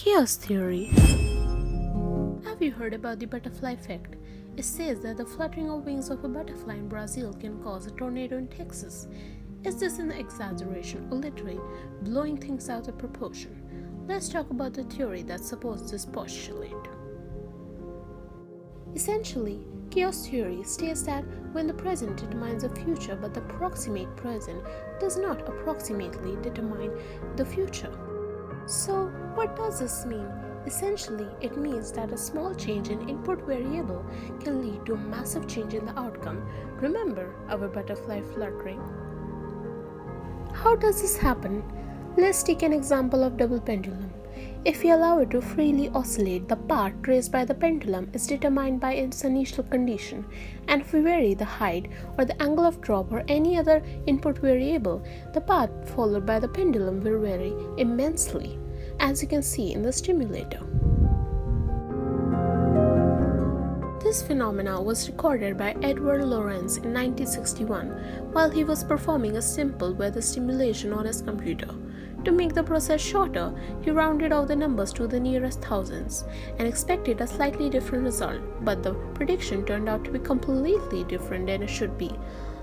Chaos theory. Have you heard about the butterfly effect? It says that the fluttering of wings of a butterfly in Brazil can cause a tornado in Texas. Is this an exaggeration or literally blowing things out of proportion? Let's talk about the theory that supports this postulate. Essentially, chaos theory states that when the present determines the future but the proximate present does not approximately determine the future. So, what does this mean? Essentially, it means that a small change in input variable can lead to a massive change in the outcome. Remember our butterfly fluttering? How does this happen? Let's take an example of double pendulum. If we allow it to freely oscillate, the path traced by the pendulum is determined by its initial condition, and if we vary the height or the angle of drop or any other input variable, the path followed by the pendulum will vary immensely, as you can see in the stimulator. This phenomena was recorded by Edward Lorenz in 1961 while he was performing a simple weather simulation on his computer. To make the process shorter, he rounded off the numbers to the nearest thousands and expected a slightly different result, but the prediction turned out to be completely different than it should be.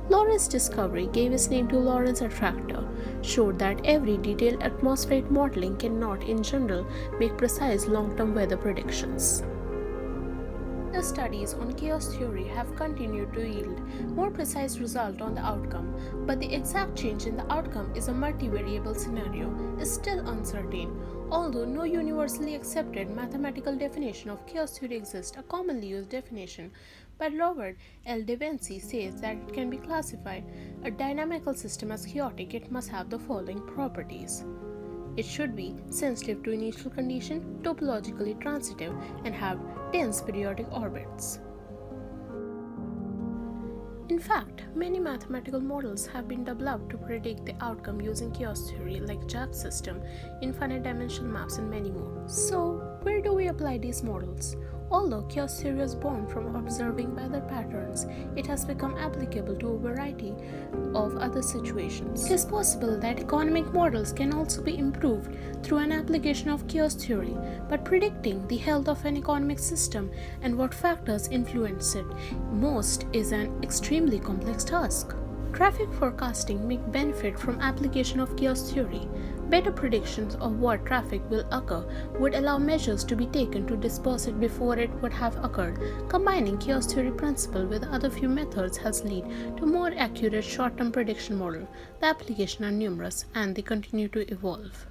Lorenz's discovery gave its name to Lorentz attractor, showed that every detailed atmospheric modeling cannot in general make precise long-term weather predictions. The studies on chaos theory have continued to yield more precise results on the outcome, but the exact change in the outcome is a multivariable scenario is still uncertain. Although no universally accepted mathematical definition of chaos theory exists, a commonly used definition by Robert L. DeVinci says that it can be classified a dynamical system as chaotic. It must have the following properties. It should be sensitive to initial condition, topologically transitive, and have dense periodic orbits. In fact, many mathematical models have been developed to predict the outcome using chaos theory, like Jack's system, infinite dimensional maps, and many more. So, where do we apply these models? Although chaos theory was born from observing weather patterns, it has become applicable to a variety of other situations. It is possible that economic models can also be improved through an application of chaos theory, but predicting the health of an economic system and what factors influence it most is an extremely complex task. Traffic forecasting may benefit from application of chaos theory. Better predictions of what traffic will occur would allow measures to be taken to disperse it before it would have occurred. Combining chaos theory principle with other few methods has led to more accurate short-term prediction model. The applications are numerous and they continue to evolve.